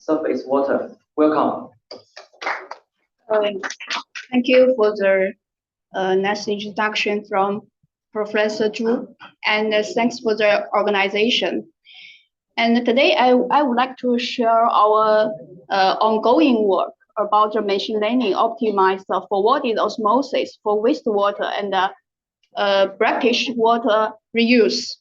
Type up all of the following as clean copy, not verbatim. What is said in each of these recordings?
surface water. Welcome. Thank you for the nice introduction from Professor Zhu, and thanks for the organization. And today I would like to share our ongoing work about the machine learning optimized forwarded osmosis for wastewater and brackish water reuse.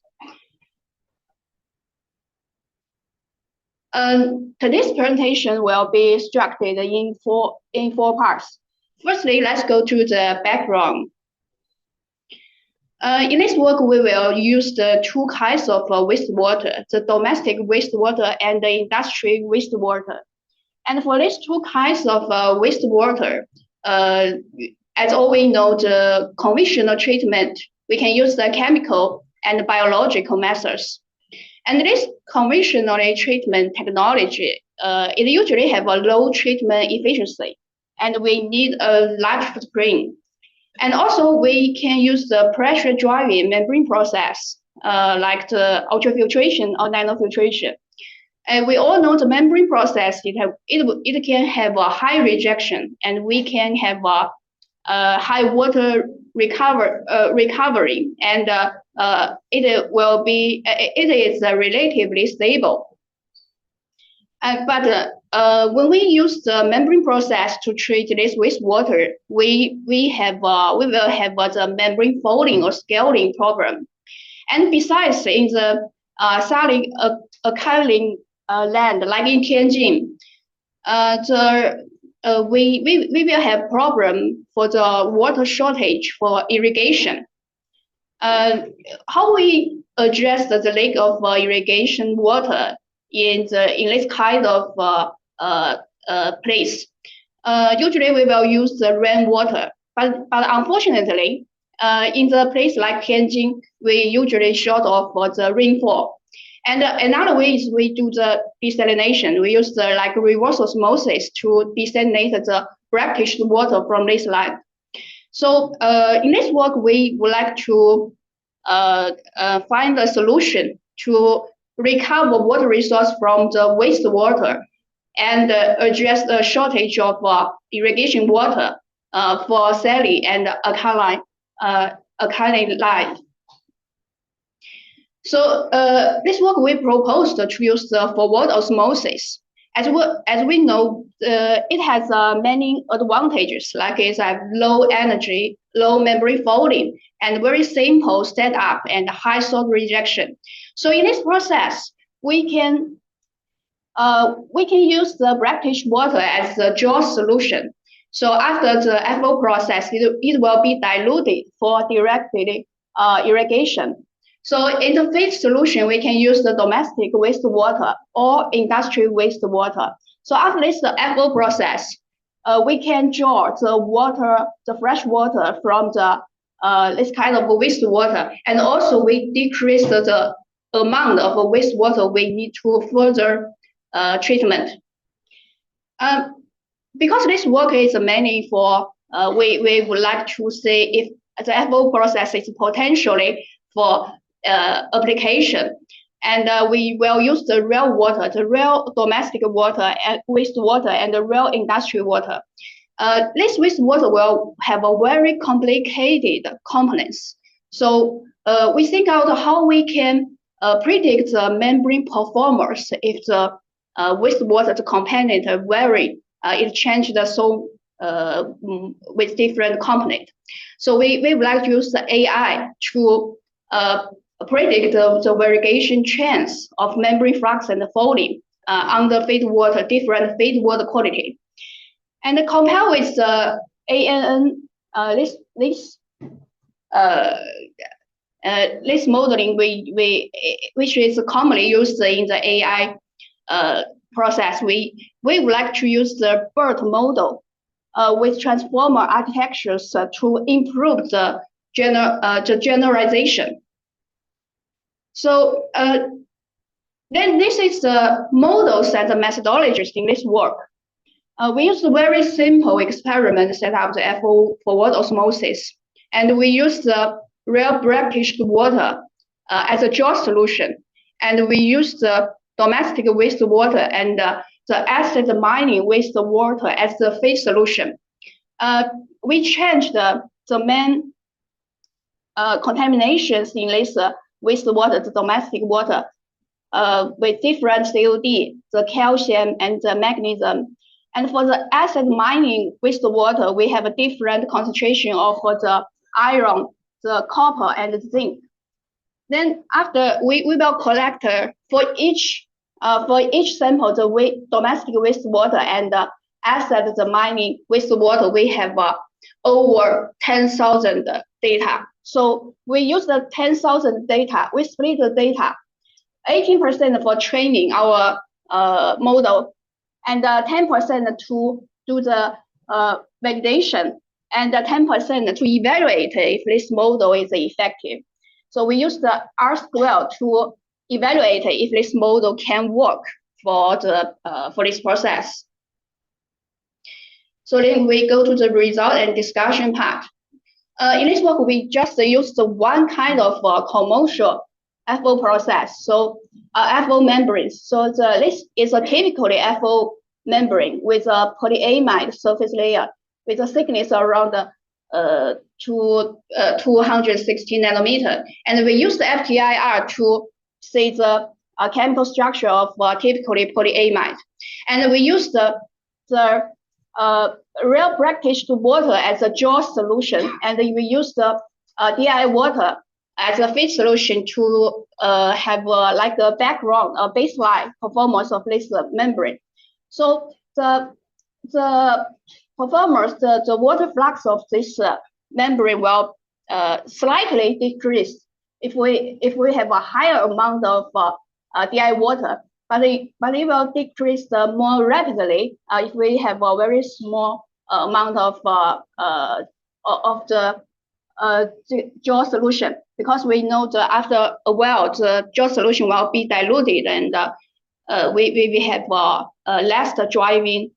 Today's presentation will be structured in four parts. Firstly, let's go to the background. In this work, we will use the two kinds of wastewater, the domestic wastewater and the industrial wastewater. And for these two kinds of wastewater, as all we know, the conventional treatment, we can use the chemical and biological methods. And this conventional treatment technology, it usually have a low treatment efficiency, and we need a large footprint. And also we can use the pressure driving membrane process, like the ultrafiltration or nanofiltration. And we all know the membrane process, it can have a high rejection, and we can have a high water recovery, and it is relatively stable. But when we use the membrane process to treat this wastewater, we will have the membrane folding or scaling problem. And besides, in the solid alkaline land, like in Tianjin, we will have problem for the water shortage for irrigation. How we address the lack of irrigation water in this kind of place? Usually we will use the rainwater, but unfortunately, in the place like Tianjin, we usually short of the rainfall. And another way is we do the desalination. We use the reverse osmosis to desalinate the brackish water from this land. So in this work, we would like to find a solution to recover water resource from the wastewater and address the shortage of irrigation water for saline and alkaline land. So this work we proposed to use the forward osmosis. As we know, it has many advantages, like it's low energy, low membrane folding, and very simple setup and high salt rejection. So in this process, we can use the brackish water as the draw solution. So after the FO process, it will be diluted for directly irrigation. So in the phase solution, we can use the domestic wastewater or industrial wastewater. So after this FO process, we can draw the fresh water from the this kind of wastewater, and also we decrease the amount of wastewater we need to further treatment. Because this work is mainly for, we would like to see if the FO process is potentially for application, and we will use the real water, the real domestic water and wastewater, and the real industrial water. This wastewater will have a very complicated components. So we think out how we can predict the membrane performance if the wastewater the component vary, it changed so with different component. So we would like to use the AI to predict the variation trends of membrane flux and folding under feed water, different feed water quality. And compare with the ANN, this modeling which is commonly used in the AI process, we would like to use the BERT model with transformer architectures to improve the generalization. So then this is the models and the methodologies in this work. We use a very simple experiment set up the FO forward osmosis, and we use the real brackish water as a draw solution, and we use the domestic wastewater and the acid mining wastewater as the feed solution. We changed the main contaminations in this wastewater, the domestic water, with different COD, the calcium and the magnesium. And for the acid mining wastewater, we have a different concentration of the iron, the copper, and the zinc. Then after we will collect for each sample the domestic wastewater and acid the mining wastewater, we have over 10,000 data. So we use the 10,000 data. We split the data, 18% for training our model, and 10% to do the validation, and 10% to evaluate if this model is effective. So we use the R-square to evaluate if this model can work for this process. So then we go to the result and discussion part. In this work, we just used one kind of commercial FO process, so FO membranes. So this is a typically FO membrane with a polyamide surface layer with a thickness around 260 nanometer, and we use the FTIR to see the chemical structure of typically polyamide, and we use the real brackish water as a jaw solution, and we use the DI water as a feed solution to have like a background, a baseline performance of this membrane. So the performance, the water flux of this membrane will slightly decrease if we have a higher amount of DI water, but it will decrease more rapidly if we have a very small amount of the jaw solution, because we know that after a while the jaw solution will be diluted, and we have less driving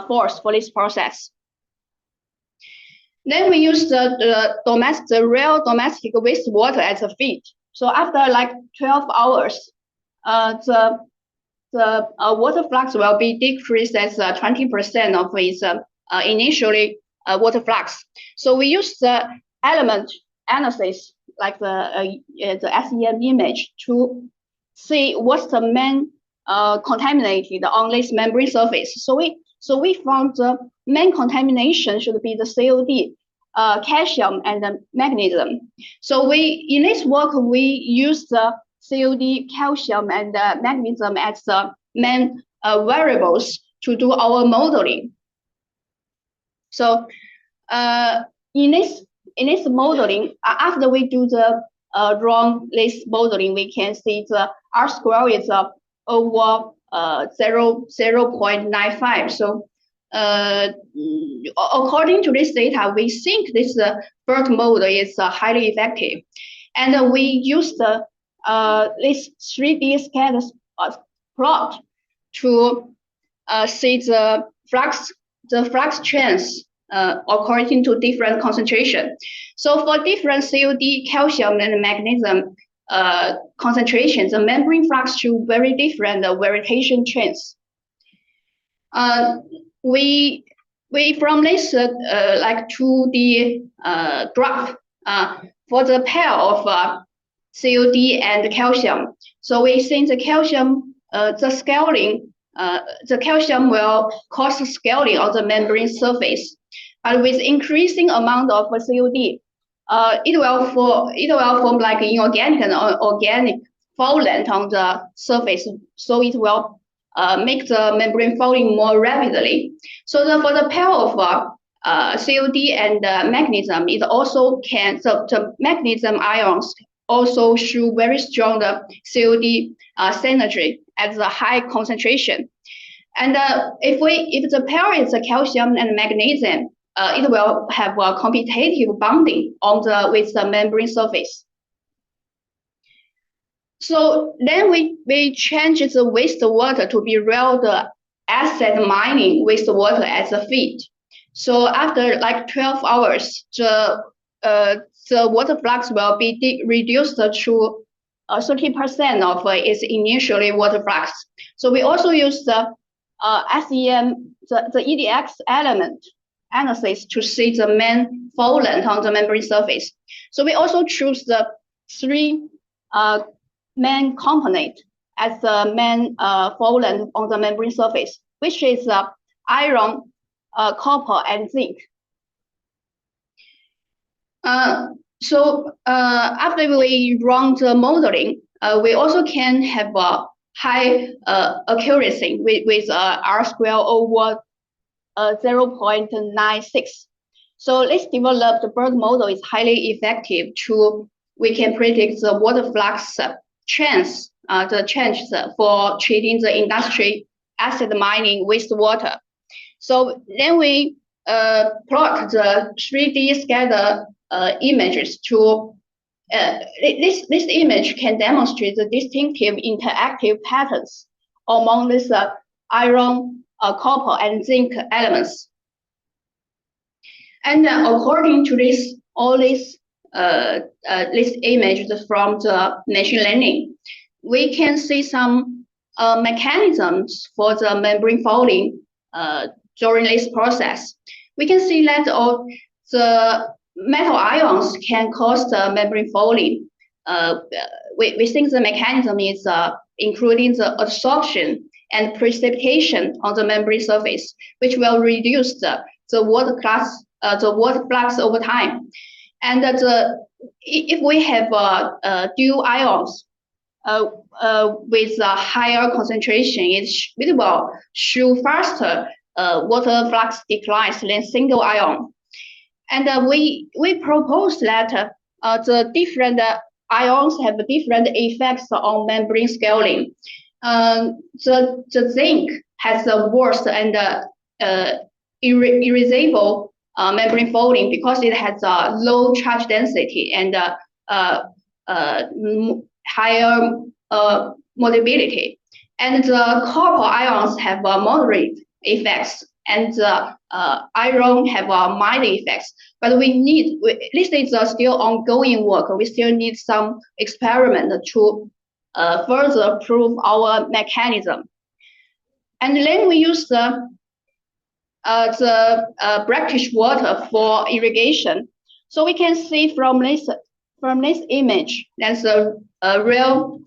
force for this process. Then we use the real domestic wastewater as a feed. So after like 12 hours, the water flux will be decreased as 20% of its initially water flux. So we use the element analysis, like the SEM image, to see what's the main contaminated on this membrane surface. So we found the main contamination should be the COD, calcium, and the magnesium. So in this work, we use the COD, calcium, and magnesium as the main variables to do our modeling. So in this modeling, after we do the list modeling, we can see the R-square is over 0.95. So according to this data, we think this BERT model is highly effective, and we use the this 3D scatter plot to see the flux trends according to different concentration. So for different COD, calcium, and magnesium concentrations, the membrane flux show very different variation trends. We from this like 2D graph for the pair of COD and calcium. So we think the calcium, the calcium will cause scaling of the membrane surface, but with increasing amount of COD, it will form like inorganic and organic foulant on the surface. So it will make the membrane fouling more rapidly. So for the pair of COD and magnesium, it also can, the magnesium ions also show very strong COD synergy at the high concentration. And if the pair is calcium and magnesium, it will have a competitive bonding with the membrane surface. So then we change the wastewater to be real the acid mining wastewater as a feed. So after like 12 hours, the water flux will be reduced to 30% of its initially water flux. So we also use the SEM, the EDX element analysis to see the main foulant on the membrane surface. So we also choose the 3 main component as the main foulant on the membrane surface, which is iron, copper, and zinc. So after we run the modeling, we also can have a high accuracy with R square over 0.96. So this developed bird model is highly effective we can predict the water flux change, for treating the industry acid mining wastewater. So then we plot the 3D scatter images to this image can demonstrate the distinctive interactive patterns among this iron, copper, and zinc elements. And according to all these images from the machine learning, we can see some mechanisms for the membrane folding during this process. We can see that the metal ions can cause the membrane folding. We think the mechanism is including the absorption and precipitation on the membrane surface, which will reduce the water flux over time. And if we have dual ions with a higher concentration, it will show faster water flux declines than single ion. And we propose that the different ions have different effects on membrane scaling. The zinc has the worst and irreversible membrane folding because it has a low charge density and higher mobility. And the copper ions have moderate effects, and the iron have mild effects. But this is still ongoing work. We still need some experiment to further prove our mechanism. And then we use the brackish water for irrigation. So we can see from this image that the real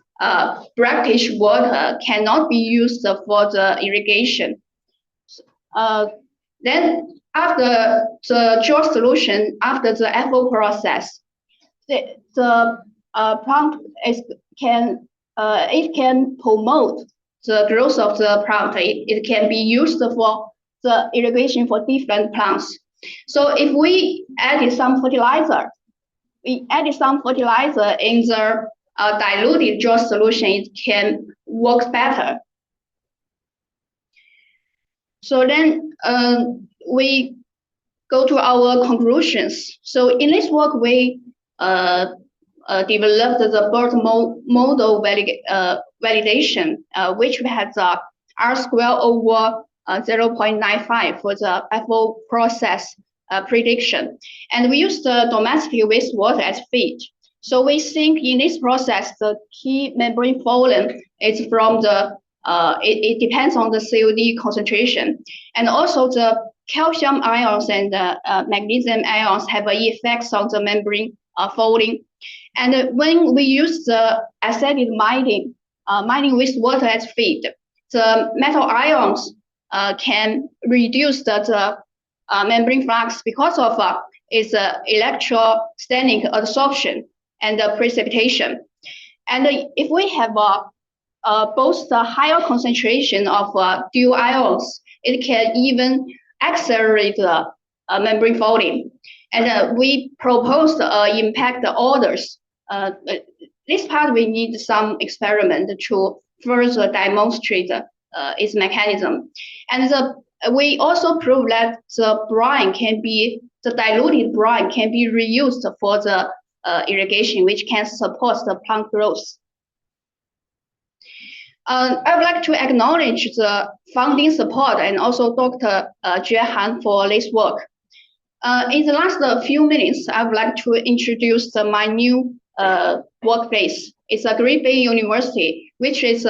brackish water cannot be used for the irrigation. Then after the draw solution, after the FO process, the plant can promote the growth of the plant. It can be used for the irrigation for different plants. So if we added some fertilizer, in the diluted draw solution, it can work better. So then we go to our conclusions. So in this work, we developed the bird model validation, which has R square over 0.95 for the FO process prediction. And we use the domestic wastewater as feed. So we think in this process, the key membrane foulant is from the it depends on the COD concentration. And also the calcium ions and magnesium ions have effects on the membrane folding. And when we use the acidic mining wastewater as feed, the metal ions can reduce the membrane flux because of its electrostatic absorption and precipitation. And if we have both the higher concentration of dual ions, it can even accelerate the membrane folding. And we proposed impact orders. This part we need some experiment to further demonstrate its mechanism. And we also prove that the diluted brine can be reused for the irrigation, which can support the plant growth. I would like to acknowledge the funding support and also Dr. Juan for this work. In the last few minutes, I would like to introduce my new workplace. It's a Great Bay University, which is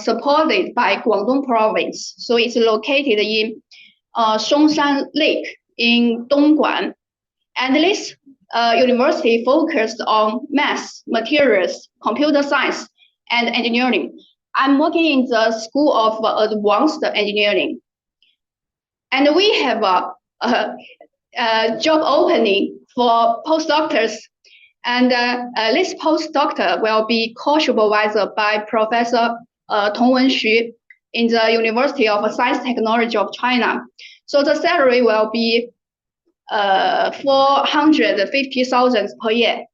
supported by Guangdong province. So it's located in Songshan Lake in Dongguan. And this university focused on math, materials, computer science, and engineering. I'm working in the School of Advanced Engineering. And we have a job opening for postdoctors. And this postdoctor will be co-supervised by Professor Tongwen Xu in the University of Science and Technology of China. So the salary will be 450,000 per year.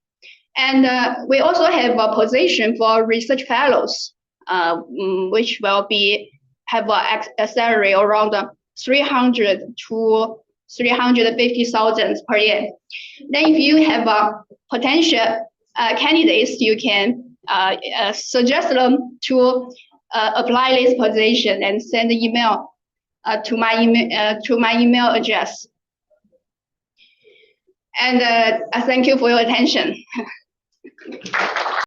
And we also have a position for research fellows, which will have a salary around 300 to 350,000 per year. Then if you have potential candidates, you can suggest them to apply this position and send an email to my email address. And I thank you for your attention.